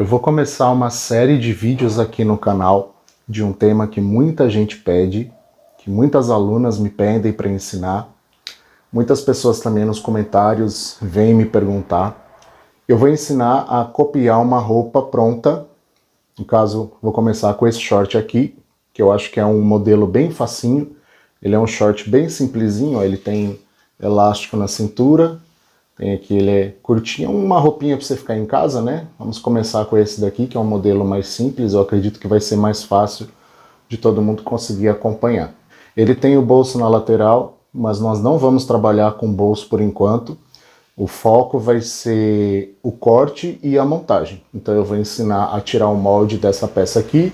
Eu vou começar uma série de vídeos aqui no canal de um tema que muita gente pede, que muitas alunas me pedem para ensinar. Muitas pessoas também nos comentários vêm me perguntar. Eu vou ensinar a copiar uma roupa pronta. No caso, vou começar com esse short aqui, que eu acho que é um modelo bem facinho. Ele é um short bem simplesinho, ó, ele tem elástico na cintura. Tem aqui, ele é curtinho, uma roupinha para você ficar em casa, né? Vamos começar com esse daqui, que é um modelo mais simples. Eu acredito que vai ser mais fácil de todo mundo conseguir acompanhar. Ele tem o bolso na lateral, mas nós não vamos trabalhar com bolso por enquanto. O foco vai ser o corte e a montagem. Então eu vou ensinar a tirar o molde dessa peça aqui,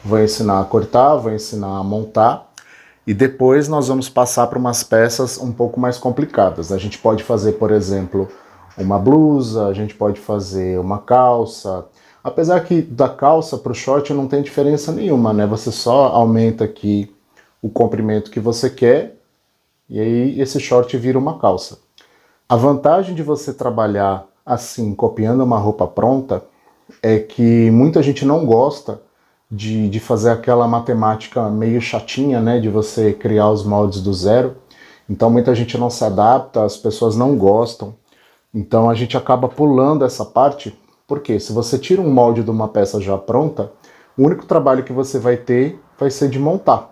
vou ensinar a cortar, vou ensinar a montar. E depois nós vamos passar para umas peças um pouco mais complicadas. A gente pode fazer, por exemplo, uma blusa, a gente pode fazer uma calça. Apesar que da calça para o short não tem diferença nenhuma, né? Você só aumenta aqui o comprimento que você quer e aí esse short vira uma calça. A vantagem de você trabalhar assim, copiando uma roupa pronta, é que muita gente não gosta de fazer aquela matemática meio chatinha, né, de você criar os moldes do zero. Então muita gente não se adapta, as pessoas não gostam. Então a gente acaba pulando essa parte, porque se você tira um molde de uma peça já pronta, o único trabalho que você vai ter vai ser de montar.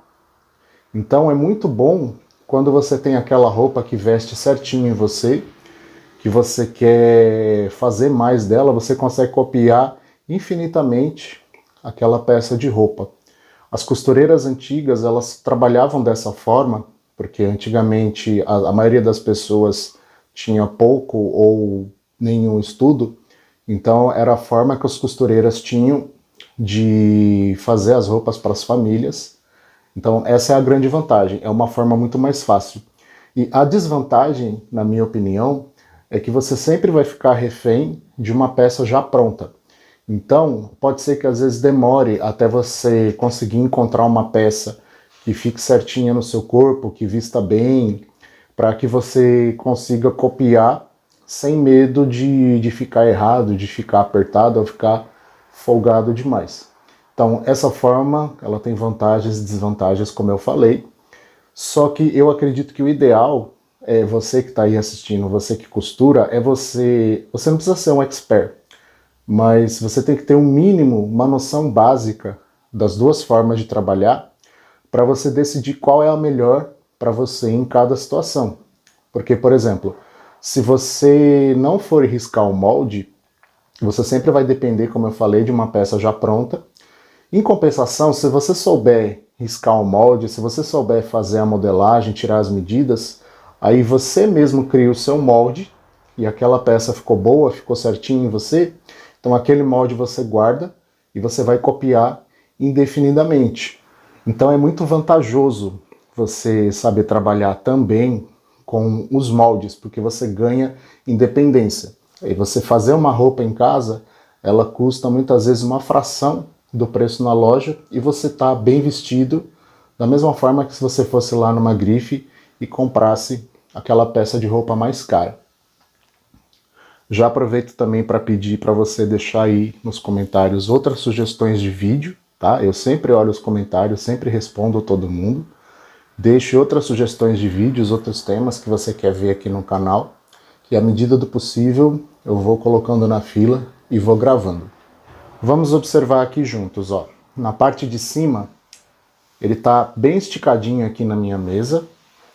Então é muito bom quando você tem aquela roupa que veste certinho em você, que você quer fazer mais dela, você consegue copiar infinitamente aquela peça de roupa. As costureiras antigas, elas trabalhavam dessa forma, porque antigamente a maioria das pessoas tinha pouco ou nenhum estudo, então era a forma que as costureiras tinham de fazer as roupas para as famílias. Então essa é a grande vantagem, é uma forma muito mais fácil. E a desvantagem, na minha opinião, é que você sempre vai ficar refém de uma peça já pronta. Então, pode ser que às vezes demore até você conseguir encontrar uma peça que fique certinha no seu corpo, que vista bem, para que você consiga copiar sem medo de ficar errado, de ficar apertado ou ficar folgado demais. Então, essa forma, ela tem vantagens e desvantagens, como eu falei. Só que eu acredito que o ideal é você que está aí assistindo, você que costura, é você não precisa ser um expert, mas você tem que ter um mínimo, uma noção básica das duas formas de trabalhar para você decidir qual é a melhor para você em cada situação. Porque, por exemplo, se você não for riscar o molde, você sempre vai depender, como eu falei, de uma peça já pronta. Em compensação, se você souber riscar o molde, se você souber fazer a modelagem, tirar as medidas, aí você mesmo cria o seu molde e aquela peça ficou boa, ficou certinho em você, então aquele molde você guarda e você vai copiar indefinidamente. Então é muito vantajoso você saber trabalhar também com os moldes, porque você ganha independência. E você fazer uma roupa em casa, ela custa muitas vezes uma fração do preço na loja e você está bem vestido, da mesma forma que se você fosse lá numa grife e comprasse aquela peça de roupa mais cara. Já aproveito também para pedir para você deixar aí nos comentários outras sugestões de vídeo, tá? Eu sempre olho os comentários, sempre respondo a todo mundo. Deixe outras sugestões de vídeos, outros temas que você quer ver aqui no canal, que à medida do possível eu vou colocando na fila e vou gravando. Vamos observar aqui juntos, ó. Na parte de cima, ele tá bem esticadinho aqui na minha mesa,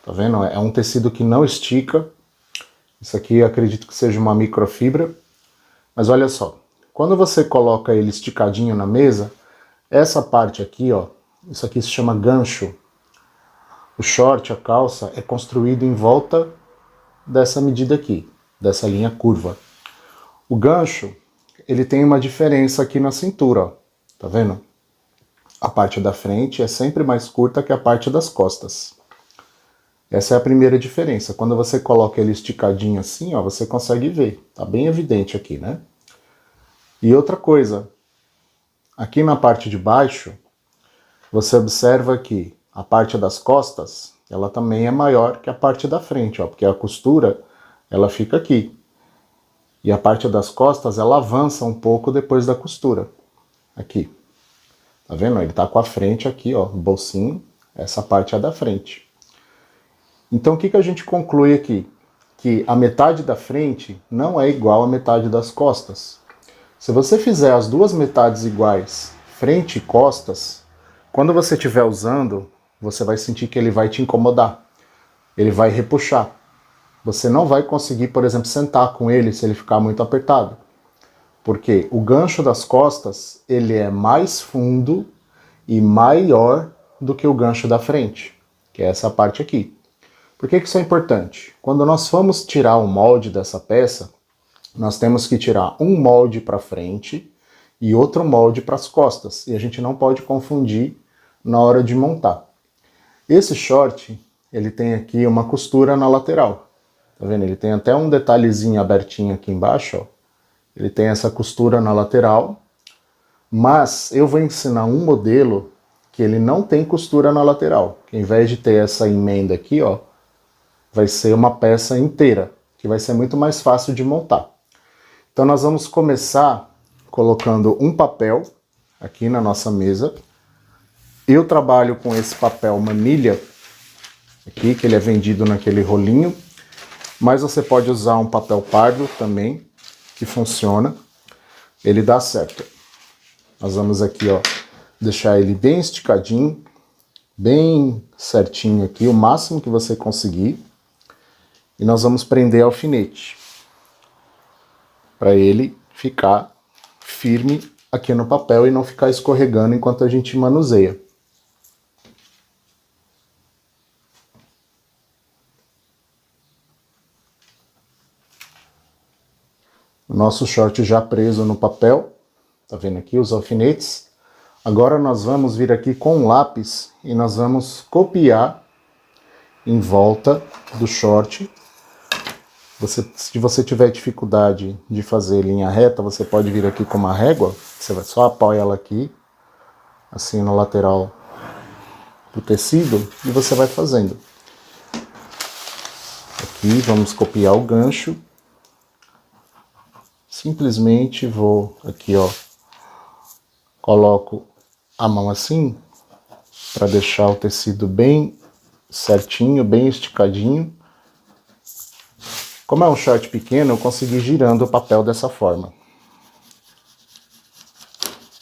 tá vendo? É um tecido que não estica. Isso aqui eu acredito que seja uma microfibra. Mas olha só, quando você coloca ele esticadinho na mesa, essa parte aqui, ó, isso aqui se chama gancho. O short, a calça, é construído em volta dessa medida aqui, dessa linha curva. O gancho, ele tem uma diferença aqui na cintura, ó, tá vendo? A parte da frente é sempre mais curta que a parte das costas. Essa é a primeira diferença. Quando você coloca ele esticadinho assim, ó, você consegue ver. Tá bem evidente aqui, né? E outra coisa, aqui na parte de baixo, você observa que a parte das costas, ela também é maior que a parte da frente, ó, porque a costura, ela fica aqui. E a parte das costas, ela avança um pouco depois da costura. Aqui. Tá vendo? Ele tá com a frente aqui, ó, o bolsinho. Essa parte é da frente. Então, o que a gente conclui aqui? Que a metade da frente não é igual à metade das costas. Se você fizer as duas metades iguais, frente e costas, quando você estiver usando, você vai sentir que ele vai te incomodar. Ele vai repuxar. Você não vai conseguir, por exemplo, sentar com ele se ele ficar muito apertado. Porque o gancho das costas, ele é mais fundo e maior do que o gancho da frente, que é essa parte aqui. Por que isso é importante? Quando nós formos tirar o molde dessa peça, nós temos que tirar um molde para frente e outro molde para as costas. E a gente não pode confundir na hora de montar. Esse short, ele tem aqui uma costura na lateral. Tá vendo? Ele tem até um detalhezinho abertinho aqui embaixo, ó. Ele tem essa costura na lateral. Mas eu vou ensinar um modelo que ele não tem costura na lateral. Que ao invés de ter essa emenda aqui, ó, vai ser uma peça inteira, que vai ser muito mais fácil de montar. Então nós vamos começar colocando um papel aqui na nossa mesa. Eu trabalho com esse papel manilha aqui, que ele é vendido naquele rolinho, mas você pode usar um papel pardo também, que funciona. Ele dá certo. Nós vamos aqui, ó, deixar ele bem esticadinho, bem certinho aqui, o máximo que você conseguir. E nós vamos prender alfinete, para ele ficar firme aqui no papel e não ficar escorregando enquanto a gente manuseia. O nosso short já preso no papel, tá vendo aqui os alfinetes? Agora nós vamos vir aqui com um lápis e nós vamos copiar em volta do short. Se você tiver dificuldade de fazer linha reta, você pode vir aqui com uma régua, você vai só apoia ela aqui, assim na lateral do tecido, e você vai fazendo. Aqui vamos copiar o gancho. Simplesmente vou aqui, ó, coloco a mão assim, para deixar o tecido bem certinho, bem esticadinho. Como é um short pequeno, eu consegui girando o papel dessa forma.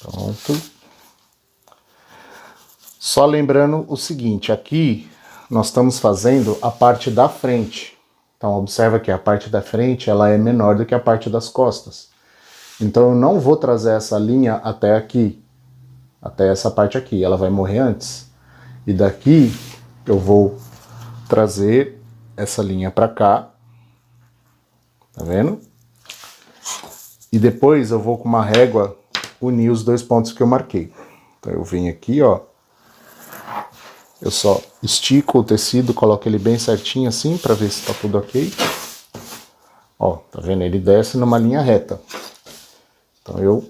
Pronto. Só lembrando o seguinte, aqui nós estamos fazendo a parte da frente. Então observa que a parte da frente ela é menor do que a parte das costas. Então eu não vou trazer essa linha até aqui, até essa parte aqui, ela vai morrer antes. E daqui eu vou trazer essa linha para cá. Tá vendo? E depois eu vou com uma régua unir os dois pontos que eu marquei. Então eu venho aqui, ó. Eu só estico o tecido, coloco ele bem certinho assim, para ver se tá tudo ok. Ó, tá vendo? Ele desce numa linha reta. Então eu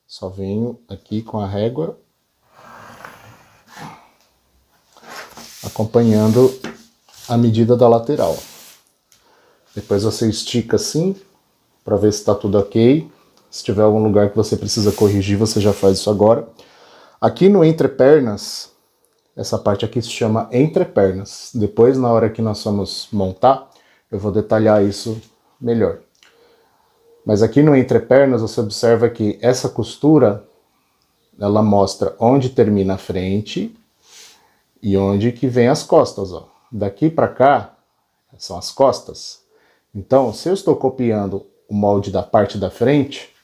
só venho aqui com a régua, acompanhando a medida da lateral. Depois você estica assim, para ver se está tudo ok. Se tiver algum lugar que você precisa corrigir, você já faz isso agora. Aqui no entrepernas, essa parte aqui se chama entrepernas. Depois, na hora que nós vamos montar, eu vou detalhar isso melhor. Mas aqui no entrepernas, você observa que essa costura, ela mostra onde termina a frente e onde que vem as costas, ó. Daqui para cá, são as costas. Então, se eu estou copiando o molde da parte da frente,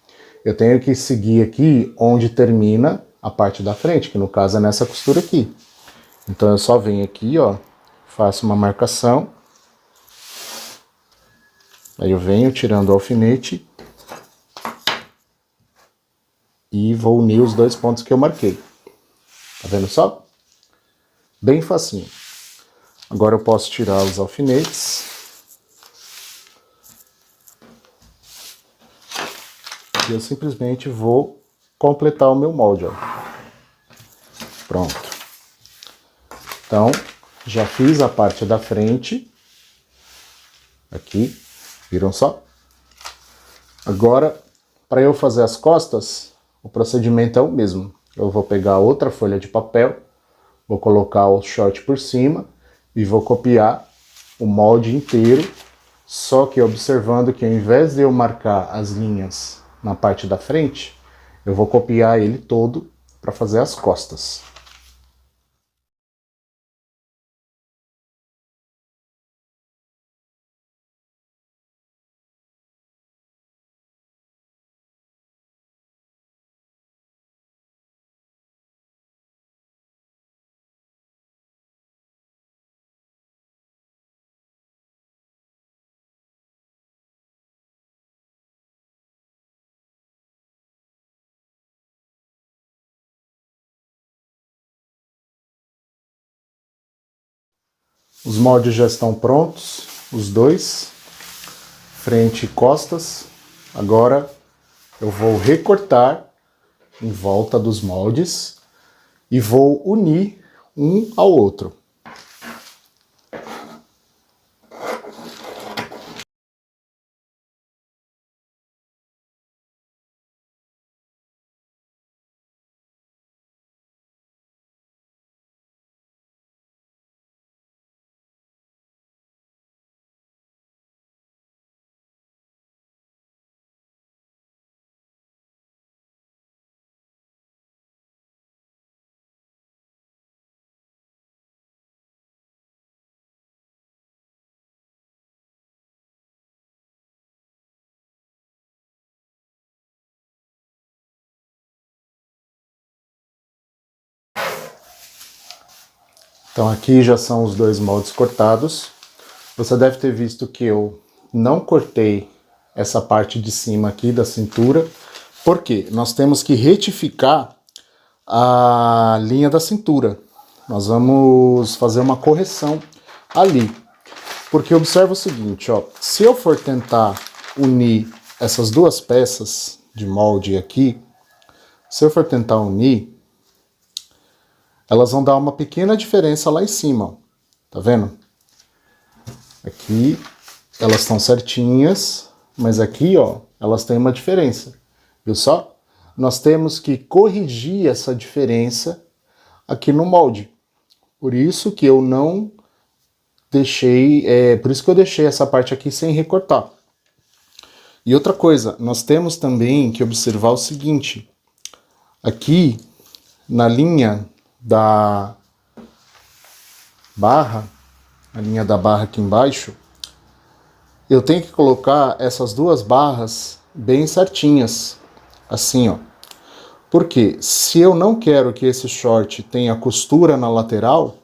eu tenho que seguir aqui onde termina a parte da frente, que no caso é nessa costura aqui. Então eu só venho aqui, ó, faço uma marcação. Aí eu venho tirando o alfinete e vou unir os dois pontos que eu marquei. Tá vendo só? Bem facinho. Agora eu posso tirar os alfinetes. E eu simplesmente vou completar o meu molde, ó. Pronto. Então, já fiz a parte da frente. Aqui. Viram só? Agora, para eu fazer as costas, o procedimento é o mesmo. Eu vou pegar outra folha de papel, vou colocar o short por cima e vou copiar o molde inteiro, só que observando que ao invés de eu marcar as linhas na parte da frente, eu vou copiar ele todo para fazer as costas. Os moldes já estão prontos, os dois, frente e costas. Agora eu vou recortar em volta dos moldes e vou unir um ao outro. Então aqui já são os dois moldes cortados. Você deve ter visto que eu não cortei essa parte de cima aqui da cintura, porque nós temos que retificar a linha da cintura. Nós vamos fazer uma correção ali. Porque observa o seguinte, ó, se eu for tentar unir essas duas peças de molde aqui, se eu for tentar unir, elas vão dar uma pequena diferença lá em cima, ó. Tá vendo? Aqui elas estão certinhas, mas aqui, ó, elas têm uma diferença. Viu só? Nós temos que corrigir essa diferença aqui no molde. Por isso que eu não deixei, por isso que eu deixei essa parte aqui sem recortar. E outra coisa, nós temos também que observar o seguinte, aqui na linha da barra, a linha da barra aqui embaixo, eu tenho que colocar essas duas barras bem certinhas, assim, ó. Porque se eu não quero que esse short tenha costura na lateral,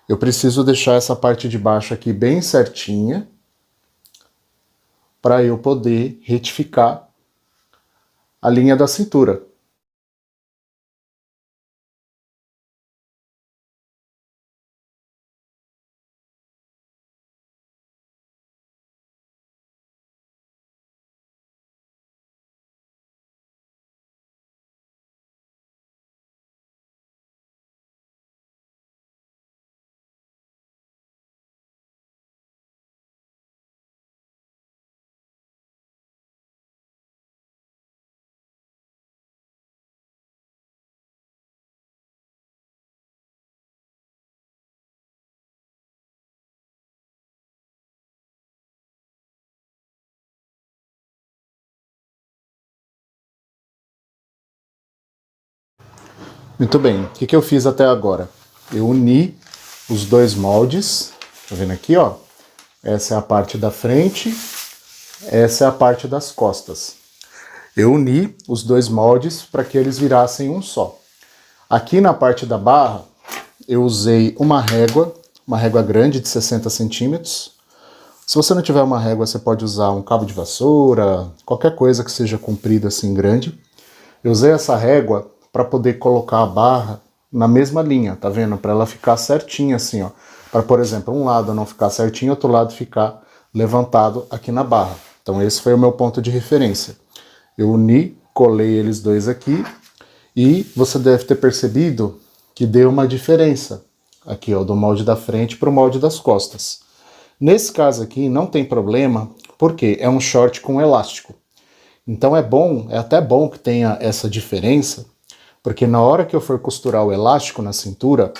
eu preciso deixar essa parte de baixo aqui bem certinha, para eu poder retificar a linha da cintura. Muito bem, o que eu fiz até agora? Eu uni os dois moldes, tá vendo aqui, ó? Essa é a parte da frente, essa é a parte das costas. Eu uni os dois moldes para que eles virassem um só. Aqui na parte da barra, eu usei uma régua grande de 60 centímetros. Se você não tiver uma régua, você pode usar um cabo de vassoura, qualquer coisa que seja comprida assim grande. Eu usei essa régua para poder colocar a barra na mesma linha, tá vendo? Para ela ficar certinha assim, ó. Para, por exemplo, um lado não ficar certinho, outro lado ficar levantado aqui na barra. Então esse foi o meu ponto de referência. Eu uni, colei eles dois aqui e você deve ter percebido que deu uma diferença aqui, ó, do molde da frente para o molde das costas. Nesse caso aqui não tem problema, Por quê? É um short com elástico. Então é até bom que tenha essa diferença, porque na hora que eu for costurar o elástico na cintura,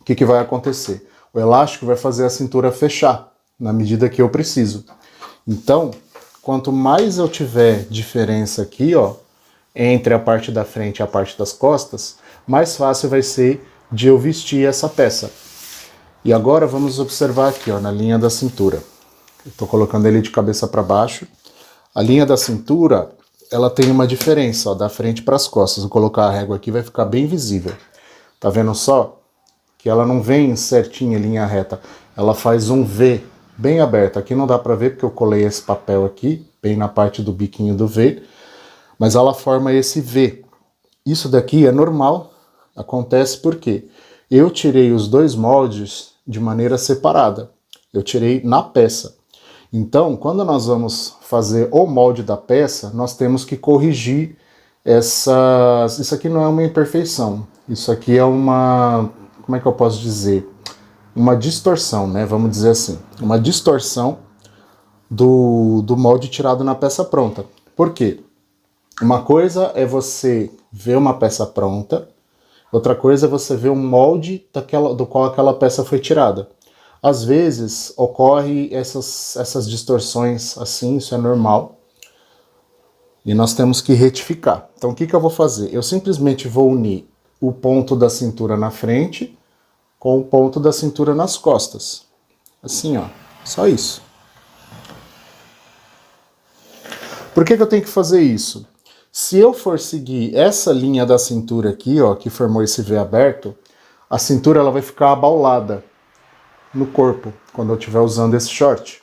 o que vai acontecer? O elástico vai fazer a cintura fechar, na medida que eu preciso. Então, quanto mais eu tiver diferença aqui, ó, entre a parte da frente e a parte das costas, mais fácil vai ser de eu vestir essa peça. E agora vamos observar aqui, ó, na linha da cintura. Eu tô colocando ele de cabeça para baixo. A linha da cintura, ela tem uma diferença, ó, da frente para as costas. Vou colocar a régua aqui, vai ficar bem visível. Tá vendo só? Que ela não vem certinha, linha reta. Ela faz um V bem aberto. Aqui não dá para ver porque eu colei esse papel aqui, bem na parte do biquinho do V. Mas ela forma esse V. Isso daqui é normal. Acontece porque eu tirei os dois moldes de maneira separada. Eu tirei na peça. Então, quando nós vamos fazer o molde da peça, nós temos que corrigir essas... Isso aqui não é uma imperfeição. Isso aqui é uma... Como é que eu posso dizer? Uma distorção, né? Vamos dizer assim. Uma distorção do molde tirado na peça pronta. Por quê? Uma coisa é você ver uma peça pronta, outra coisa é você ver um molde do qual aquela peça foi tirada. Às vezes ocorre essas distorções assim, isso é normal. E nós temos que retificar. Então o que eu vou fazer? Eu simplesmente vou unir o ponto da cintura na frente com o ponto da cintura nas costas. Assim, ó. Só isso. Por que eu tenho que fazer isso? Se eu for seguir essa linha da cintura aqui, ó, que formou esse V aberto, a cintura ela vai ficar abaulada no corpo, quando eu estiver usando esse short.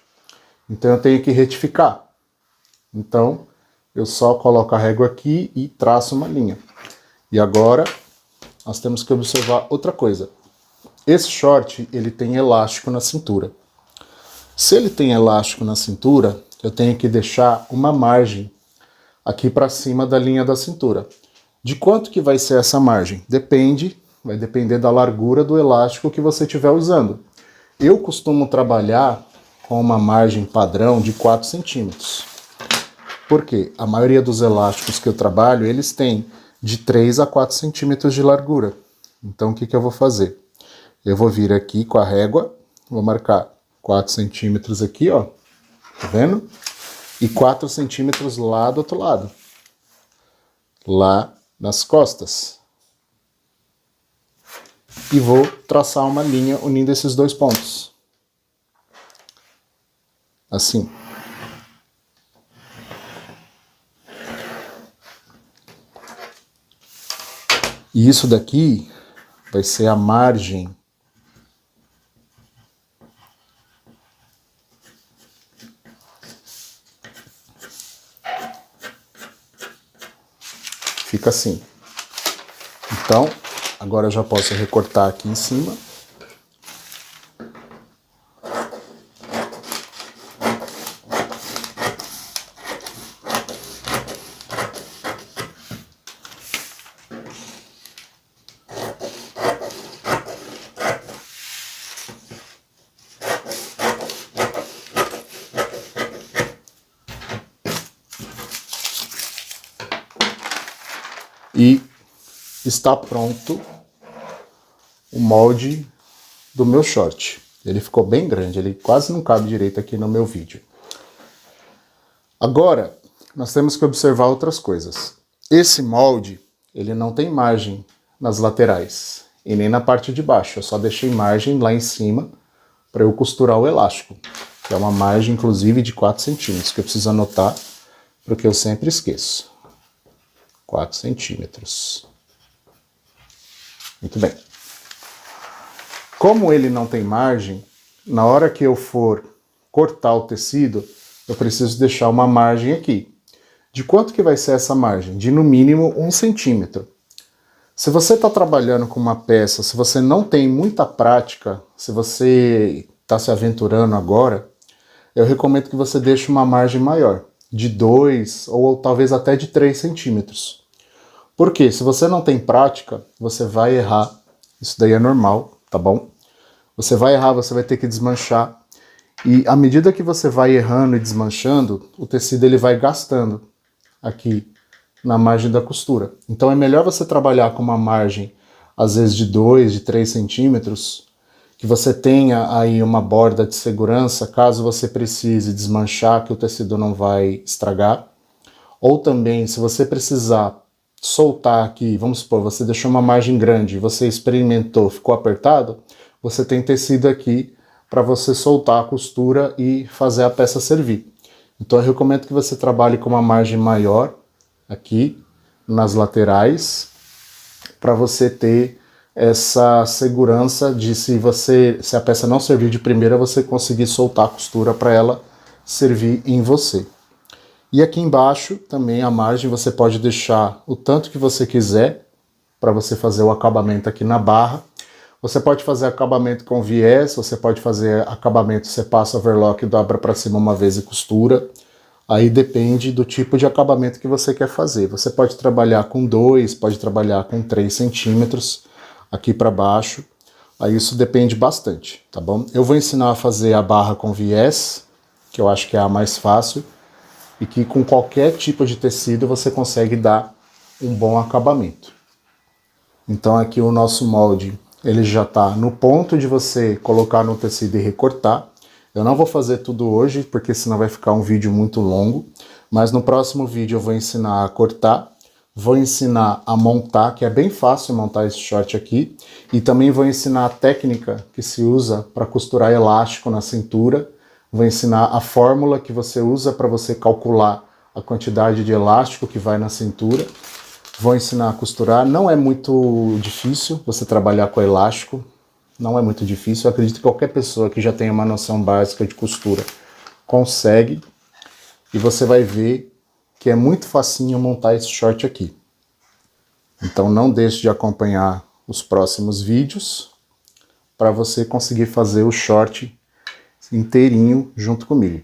Então eu tenho que retificar. Então, eu só coloco a régua aqui e traço uma linha. E agora, nós temos que observar outra coisa. Esse short, ele tem elástico na cintura. Se ele tem elástico na cintura, eu tenho que deixar uma margem aqui para cima da linha da cintura. De quanto que vai ser essa margem? Vai depender da largura do elástico que você estiver usando. Eu costumo trabalhar com uma margem padrão de 4 centímetros. Por quê? A maioria dos elásticos que eu trabalho, eles têm de 3 a 4 centímetros de largura. Então o que eu vou fazer? Eu vou vir aqui com a régua, vou marcar 4 centímetros aqui, ó. Tá vendo? E 4 centímetros lá do outro lado. Lá nas costas. E vou traçar uma linha unindo esses dois pontos. Assim. E isso daqui vai ser a margem fica assim. Então, agora eu já posso recortar aqui em cima. E está pronto o molde do meu short. Ele ficou bem grande, ele quase não cabe direito aqui no meu vídeo. Agora, nós temos que observar outras coisas. Esse molde, ele não tem margem nas laterais e nem na parte de baixo. Eu só deixei margem lá em cima para eu costurar o elástico, que é uma margem, inclusive, de 4 centímetros, que eu preciso anotar, porque eu sempre esqueço. 4 centímetros. Muito bem. Como ele não tem margem, na hora que eu for cortar o tecido, eu preciso deixar uma margem aqui. De quanto que vai ser essa margem? De no mínimo 1 centímetro. Se você está trabalhando com uma peça, se você não tem muita prática, se você está se aventurando agora, eu recomendo que você deixe uma margem maior, de 2 ou talvez até de 3 centímetros. Porque se você não tem prática, você vai errar. Isso daí é normal, tá bom? Você vai errar, você vai ter que desmanchar. E à medida que você vai errando e desmanchando, o tecido ele vai gastando aqui na margem da costura. Então é melhor você trabalhar com uma margem, às vezes de 2, de 3 centímetros, que você tenha aí uma borda de segurança, caso você precise desmanchar, que o tecido não vai estragar. Ou também, se você precisar soltar aqui, vamos supor, você deixou uma margem grande, você experimentou, ficou apertado, você tem tecido aqui para você soltar a costura e fazer a peça servir. Então eu recomendo que você trabalhe com uma margem maior aqui nas laterais, para você ter essa segurança de se a peça não servir de primeira, você conseguir soltar a costura para ela servir em você. E aqui embaixo também a margem você pode deixar o tanto que você quiser para você fazer o acabamento aqui na barra. Você pode fazer acabamento com viés, você pode fazer acabamento, você passa overlock e dobra para cima uma vez e costura. Aí depende do tipo de acabamento que você quer fazer. Você pode trabalhar com 2, pode trabalhar com 3 centímetros aqui para baixo. Aí isso depende bastante, tá bom? Eu vou ensinar a fazer a barra com viés, que eu acho que é a mais fácil, e que com qualquer tipo de tecido você consegue dar um bom acabamento. Então aqui o nosso molde, ele já está no ponto de você colocar no tecido e recortar. Eu não vou fazer tudo hoje, porque senão vai ficar um vídeo muito longo, mas no próximo vídeo eu vou ensinar a cortar, vou ensinar a montar, que é bem fácil montar esse short aqui, e também vou ensinar a técnica que se usa para costurar elástico na cintura, vou ensinar a fórmula que você usa para você calcular a quantidade de elástico que vai na cintura, vou ensinar a costurar. Não é muito difícil você trabalhar com elástico, não é muito difícil. Eu acredito que qualquer pessoa que já tenha uma noção básica de costura consegue. E você vai ver que é muito facinho montar esse short aqui. Então não deixe de acompanhar os próximos vídeos para você conseguir fazer o short inteirinho junto comigo.